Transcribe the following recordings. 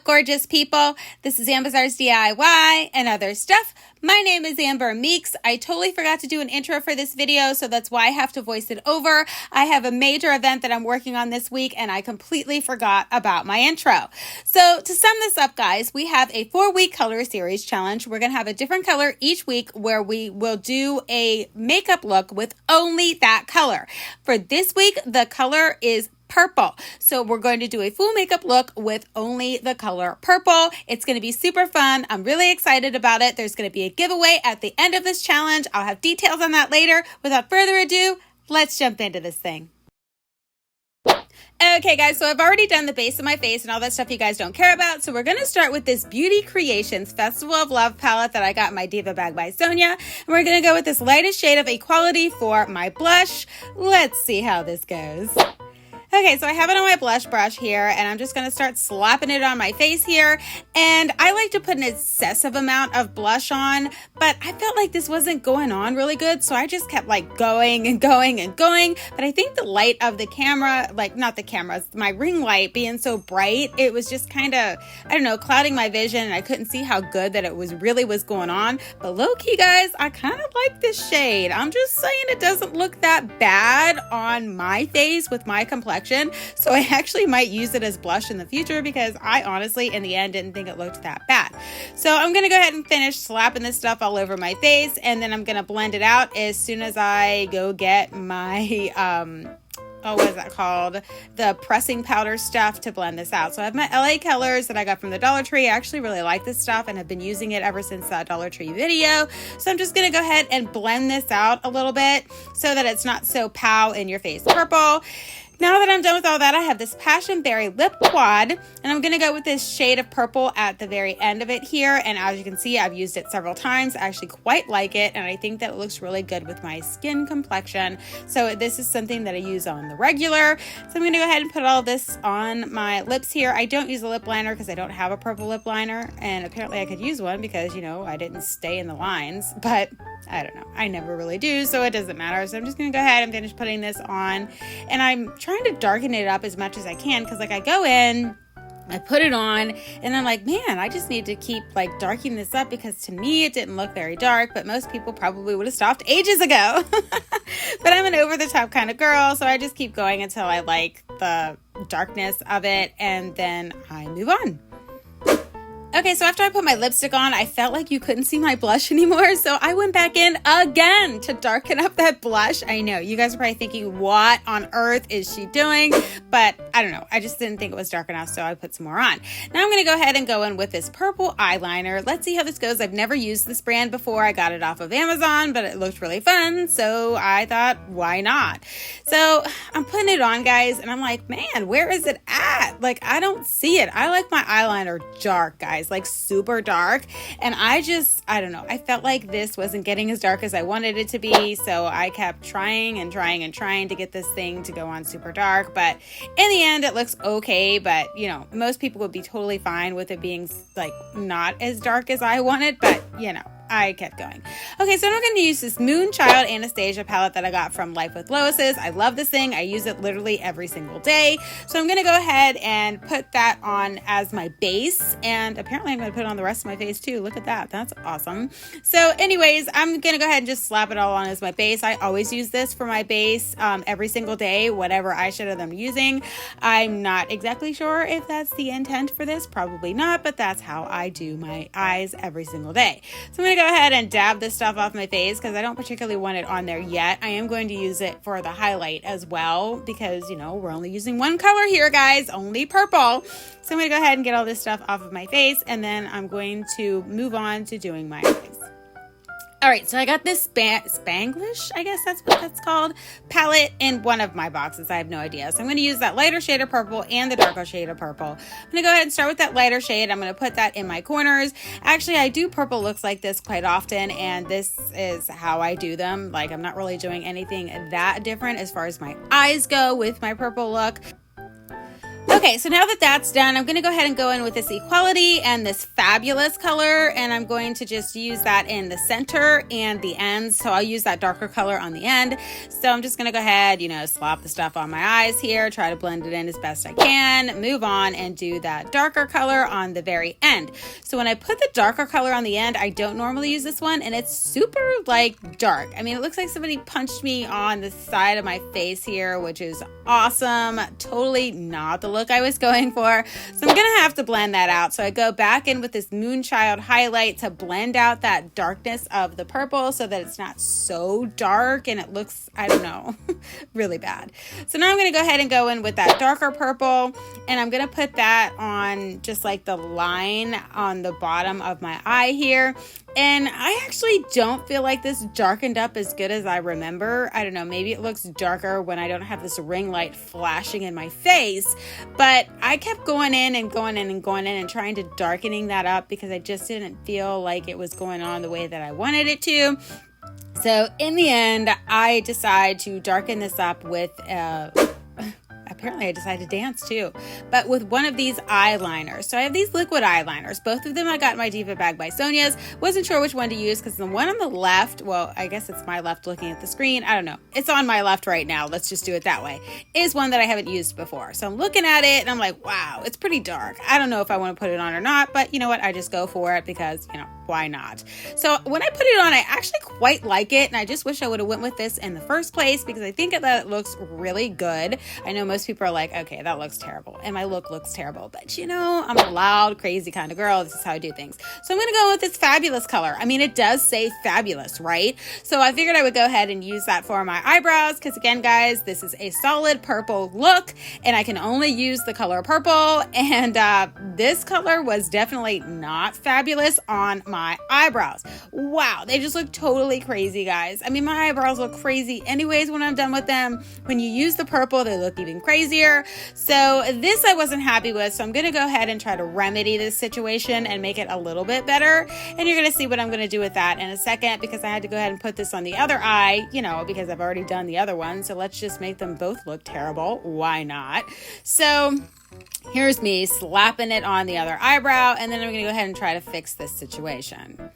up, gorgeous people? This is Amber's DIY and other stuff. My name is Amber Meeks. I totally forgot to do an intro for this video, so that's why I have to voice it over. I have a major event that I'm working on this week, and I completely forgot about my intro. So to sum this up, guys, we have a 4-week color series challenge. We're going to have a different color each week where we will do a makeup look with only that color. For this week, the color is purple. So we're going to do a full makeup look with only the color purple. It's going to be super fun. I'm really excited about it. There's going to be a giveaway at the end of this challenge. I'll have details on that later. Without further ado, let's jump into this thing. Okay guys, so I've already done the base of my face and all that stuff you guys don't care about. So we're going to start with this Beauty Creations Festival of Love palette that I got in my Diva bag by Sonia. And we're going to go with this lightest shade of Equality for my blush. Let's see how this goes. Okay, so I have it on my blush brush here, and I'm just going to start slapping it on my face here. And I like to put an excessive amount of blush on, but I felt like this wasn't going on really good, so I just kept like going and going and going. But I think the light of the camera, like not the camera, my ring light being so bright, it was just kind of, I don't know, clouding my vision, and I couldn't see how good that it was going on. But low-key, guys, I kind of like this shade. I'm just saying it doesn't look that bad on my face with my complexion. So I actually might use it as blush in the future because I honestly, in the end, didn't think it looked that bad. So I'm going to go ahead and finish slapping this stuff all over my face, and then I'm going to blend it out as soon as I go get my, what is that called? The pressing powder stuff to blend this out. So I have my LA colors that I got from the Dollar Tree. I actually really like this stuff and have been using it ever since that Dollar Tree video. So I'm just going to go ahead and blend this out a little bit so that it's not so pow in your face purple. Now that I'm done with all that, I have this Passion Berry Lip Quad, and I'm going to go with this shade of purple at the very end of it here. And as you can see, I've used it several times. I actually quite like it, and I think that it looks really good with my skin complexion. So this is something that I use on the regular. So I'm going to go ahead and put all this on my lips here. I don't use a lip liner because I don't have a purple lip liner, and apparently I could use one because, you know, I didn't stay in the lines, but I don't know. I never really do, so it doesn't matter. So I'm just going to go ahead and finish putting this on, and I'm trying to darken it up as much as I can because like I go in, I put it on, and I'm like, man, I just need to keep like darkening this up because to me it didn't look very dark, but most people probably would have stopped ages ago. But I'm an over-the-top kind of girl, so I just keep going until I like the darkness of it, and then I move on. Okay, so after I put my lipstick on, I felt like you couldn't see my blush anymore, so I went back in again to darken up that blush. I know, you guys are probably thinking, what on earth is she doing? But I don't know, I just didn't think it was dark enough, so I put some more on. Now I'm going to go ahead and go in with this purple eyeliner. Let's see how this goes. I've never used this brand before. I got it off of Amazon, but it looked really fun, so I thought, why not? So I'm putting it on, guys, and I'm like, man, where is it at? Like, I don't see it. I like my eyeliner dark, guys, like super dark, and I don't know, I felt like this wasn't getting as dark as I wanted it to be, so I kept trying and trying and trying to get this thing to go on super dark, but in the end it looks okay. But you know, most people would be totally fine with it being like not as dark as I wanted, but you know, I kept going. Okay, so I'm going to use this Moonchild Anastasia palette that I got from Life with Lois's. I love this thing. I use it literally every single day. So I'm going to go ahead and put that on as my base. And apparently I'm going to put it on the rest of my face too. Look at that. That's awesome. So anyways, I'm going to go ahead and just slap it all on as my base. I always use this for my base every single day, whatever eyeshadow I'm using. I'm not exactly sure if that's the intent for this. Probably not, but that's how I do my eyes every single day. So I'm going to go ahead and dab this stuff off my face because I don't particularly want it on there yet. I am going to use it for the highlight as well because, you know, we're only using one color here, guys, only purple. So I'm going to go ahead and get all this stuff off of my face, and then I'm going to move on to doing my eyes. All right, so I got this Spanglish, I guess that's what that's called, palette in one of my boxes. I have no idea. So I'm going to use that lighter shade of purple and the darker shade of purple. I'm going to go ahead and start with that lighter shade. I'm going to put that in my corners. Actually, I do purple looks like this quite often, and this is how I do them. Like, I'm not really doing anything that different as far as my eyes go with my purple look. Okay, so now that that's done, I'm going to go ahead and go in with this Equality and this Fabulous color, and I'm going to just use that in the center and the ends. So I'll use that darker color on the end. So I'm just going to go ahead, slop the stuff on my eyes here, try to blend it in as best I can, move on and do that darker color on the very end. So when I put the darker color on the end, I don't normally use this one, and it's super dark. I mean, it looks like somebody punched me on the side of my face here, which is awesome. Totally not the look I was going for. So I'm gonna have to blend that out. So I go back in with this Moonchild highlight to blend out that darkness of the purple so that it's not so dark and it looks, I don't know, really bad. So now I'm gonna go ahead and go in with that darker purple, and I'm gonna put that on just like the line on the bottom of my eye here. And I actually don't feel like this darkened up as good as I remember. I don't know, maybe it looks darker when I don't have this ring light flashing in my face, but I kept going in and going in and going in and trying to darkening that up because I just didn't feel like it was going on the way that I wanted it to. So in the end, I decided to darken this up with apparently I decided to dance too, but with one of these eyeliners. So I have these liquid eyeliners. Both of them I got in my Diva bag by Sonia's. Wasn't sure which one to use because the one on the left, well, I guess it's my left looking at the screen. I don't know. It's on my left right now. Let's just do it that way. Is one that I haven't used before. So I'm looking at it and I'm like, wow, it's pretty dark. I don't know if I want to put it on or not, but you know what? I just go for it because, why not? So when I put it on, I actually quite like it. And I just wish I would have went with this in the first place because I think that it looks really good. I know most people are like, okay, that looks terrible. And my look looks terrible. But I'm a loud, crazy kind of girl. This is how I do things. So I'm going to go with this Fabulous color. I mean, it does say fabulous, right? So I figured I would go ahead and use that for my eyebrows because again, guys, this is a solid purple look and I can only use the color purple. And this color was definitely not fabulous on my eyebrows. Wow, they just look totally crazy, guys. I mean, my eyebrows look crazy anyways when I'm done with them. When you use the purple, they look even crazier. So this I wasn't happy with, so I'm going to go ahead and try to remedy this situation and make it a little bit better. And you're going to see what I'm going to do with that in a second because I had to go ahead and put this on the other eye, because I've already done the other one. So let's just make them both look terrible. Why not? So here's me slapping it on the other eyebrow, and then I'm going to go ahead and try to fix this situation.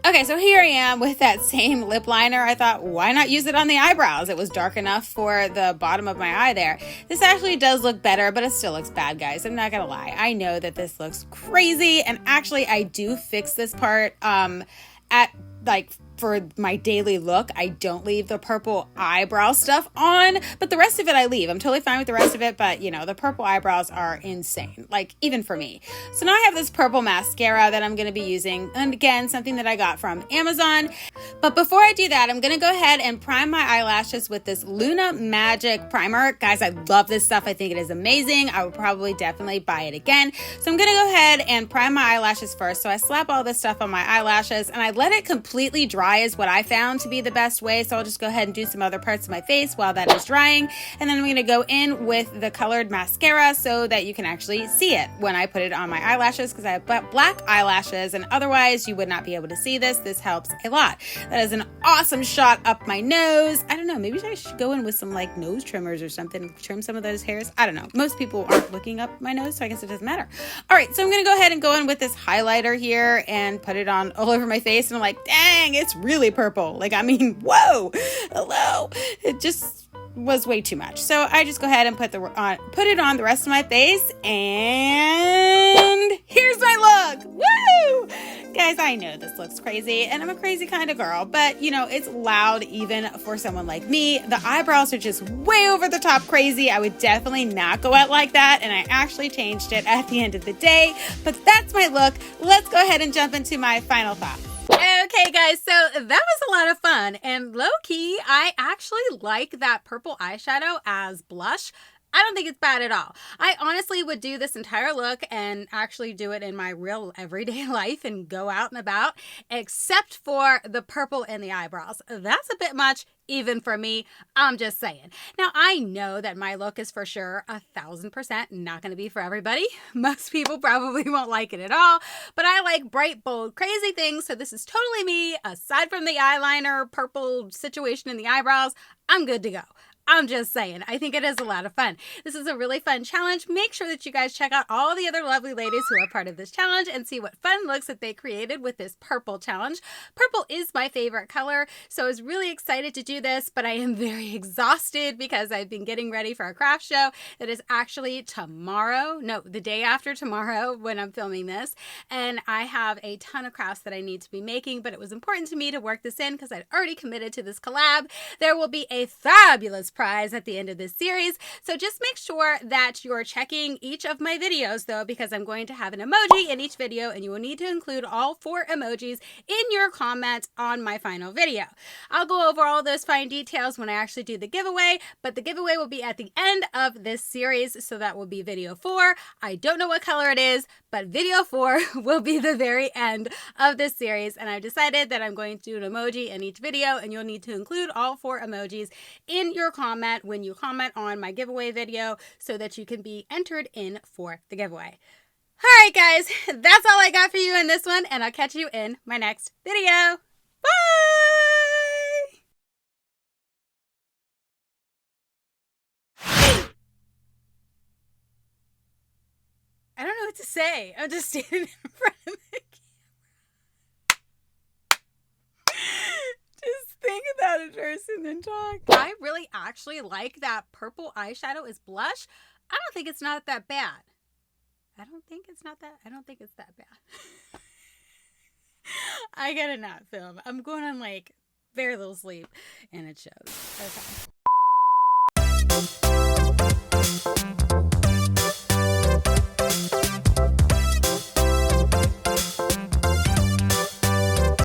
Okay, so here I am with that same lip liner. I thought, why not use it on the eyebrows? It was dark enough for the bottom of my eye there. This actually does look better, but it still looks bad, guys. I'm not gonna lie. I know that this looks crazy, and actually I do fix this part for my daily look. I don't leave the purple eyebrow stuff on, but the rest of it I leave. I'm totally fine with the rest of it, but the purple eyebrows are insane, even for me. So now I have this purple mascara that I'm going to be using, and again, something that I got from Amazon. But before I do that, I'm going to go ahead and prime my eyelashes with this Luna Magic Primer. Guys, I love this stuff. I think it is amazing. I would probably definitely buy it again. So I'm going to go ahead and prime my eyelashes first. So I slap all this stuff on my eyelashes and I let it completely dry is what I found to be the best way. So I'll just go ahead and do some other parts of my face while that is drying. And then I'm going to go in with the colored mascara so that you can actually see it when I put it on my eyelashes because I have black eyelashes and otherwise you would not be able to see this. This helps a lot. That is an awesome shot up my nose. I don't know, maybe I should go in with some nose trimmers or something, trim some of those hairs. I don't know. Most people aren't looking up my nose, so I guess it doesn't matter. All right, so I'm going to go ahead and go in with this highlighter here and put it on all over my face. And I'm like, dang, it's really purple. Whoa, hello. It just was way too much. So I just go ahead and put it on the rest of my face, and here's my look. Woo! Guys, I know this looks crazy, and I'm a crazy kind of girl, but it's loud even for someone like me. The eyebrows are just way over the top crazy. I would definitely not go out like that, and I actually changed it at the end of the day, but that's my look. Let's go ahead and jump into my final thoughts. Okay, guys, so that was a lot of fun, and low-key, I actually like that purple eyeshadow as blush. I don't think it's bad at all. I honestly would do this entire look and actually do it in my real everyday life and go out and about, except for the purple in the eyebrows. That's a bit much, even for me. I'm just saying. Now, I know that my look is for sure 1,000% not going to be for everybody. Most people probably won't like it at all, but I like bright, bold, crazy things, so this is totally me. Aside from the eyeliner, purple situation in the eyebrows, I'm good to go. I'm just saying, I think it is a lot of fun. This is a really fun challenge. Make sure that you guys check out all the other lovely ladies who are part of this challenge and see what fun looks that they created with this purple challenge. Purple is my favorite color, so I was really excited to do this, but I am very exhausted because I've been getting ready for a craft show that is actually tomorrow. No, the day after tomorrow when I'm filming this. And I have a ton of crafts that I need to be making, but it was important to me to work this in because I'd already committed to this collab. There will be a fabulous prize at the end of this series, so just make sure that you're checking each of my videos though, because I'm going to have an emoji in each video and you will need to include all 4 emojis in your comments on my final video. I'll go over all those fine details when I actually do the giveaway, but the giveaway will be at the end of this series, so that will be video 4. I don't know what color it is, but video 4 will be the very end of this series, and I've decided that I'm going to do an emoji in each video, and you'll need to include all 4 emojis in your comment when you comment on my giveaway video so that you can be entered in for the giveaway. All right, guys, that's all I got for you in this one, and I'll catch you in my next video. Bye! I don't know what to say. I'm just standing in front of the camera. Just think about it first and then talk. I really actually like that purple eyeshadow as blush. I don't think it's not that bad. I don't think it's that bad. I gotta not film. I'm going on like very little sleep and it shows. Okay.